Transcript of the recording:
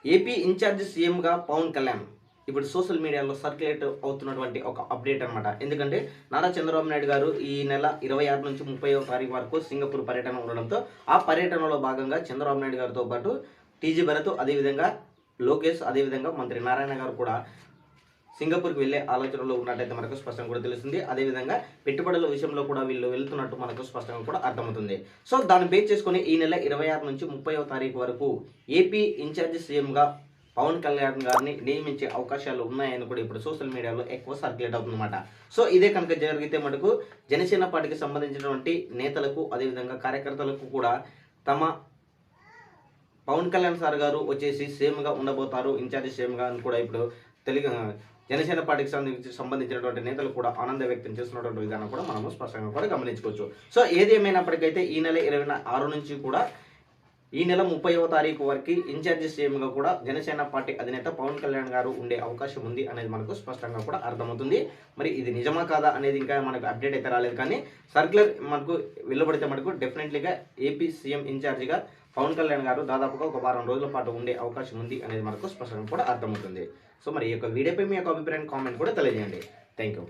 AP incharge సీఎంగా పవన్ కళ్యాణ్ ఇప్పుడు social మీడియాలో సర్క్యులేట్ అవుతున్నటువంటి ఒక అప్డేట్ అనమాట. ఎందుకంటే నారా చంద్రబాబు నాయుడు గారు ఈ నెల 26 నుంచి 30వ తారీఖు వరకు సింగపూర్ పర్యటన ఉండడంతో ఆ పర్యటనలో భాగంగా చంద్రబాబు నాయుడు గారితో పాటు టీజీ భరత్, అదేవిధంగా లోకేష్, అదేవిధంగా మంత్రి నారాయణ గారు కూడా సింగపూర్కి వెళ్ళే ఆలోచనలో ఉన్నట్టయితే మనకు స్పష్టంగా కూడా తెలుస్తుంది. అదేవిధంగా పెట్టుబడుల విషయంలో కూడా వీళ్ళు వెళ్తున్నట్టు మనకు స్పష్టంగా కూడా అర్థమవుతుంది. సో దాన్ని బేస్ చేసుకుని ఈ నెల 26 నుంచి 30వ తారీఖు వరకు ఏపీ ఇన్ఛార్జ్ సీఎంగా పవన్ కళ్యాణ్ గారిని నియమించే అవకాశాలు ఉన్నాయని కూడా ఇప్పుడు సోషల్ మీడియాలో ఎక్కువ సర్క్యులేట్ అవుతుందన్నమాట. సో ఇదే కనుక జరిగితే మటుకు జనసేన పార్టీకి సంబంధించినటువంటి నేతలకు, అదేవిధంగా కార్యకర్తలకు కూడా తమ పవన్ కళ్యాణ్ సార్ గారు వచ్చేసి సీఎంగా ఉండబోతారు, ఇన్ఛార్జ్ సీఎంగా అని కూడా ఇప్పుడు తెలుగు జనసేన పార్టీకి సంబంధించినటువంటి నేతలు కూడా ఆనందం వ్యక్తం చేస్తున్నటువంటి విధానం కూడా మనము స్పష్టంగా కూడా గమనించుకోవచ్చు. సో ఏది ఏమైనప్పటికైతే ఈ నెల 26 నుంచి కూడా ఈ నెల 30వ తారీఖు వరకు ఇన్ఛార్జ్ సీఎంగా కూడా జనసేన పార్టీ అధినేత పవన్ కళ్యాణ్ గారు ఉండే అవకాశం ఉంది అనేది మనకు స్పష్టంగా కూడా అర్థమవుతుంది. మరి ఇది నిజమా కాదా అనేది ఇంకా మనకు అప్డేట్ అయితే రాలేదు, కానీ సర్క్యులర్ మనకు వెళ్ళబడితే మనకు డెఫినెట్లీగా ఏపీ సీఎం ఇన్ఛార్జిగా పవన్ కళ్యాణ్ గారు దాదాపుగా ఒక వారం రోజుల పాటు ఉండే అవకాశం ఉంది అనేది మనకు స్పష్టంగా కూడా అర్థమవుతుంది. సో మరి ఈ యొక్క వీడియోపై మీ యొక్క అభిప్రాయాన్ని కామెంట్ కూడా తెలియజేయండి. Thank you.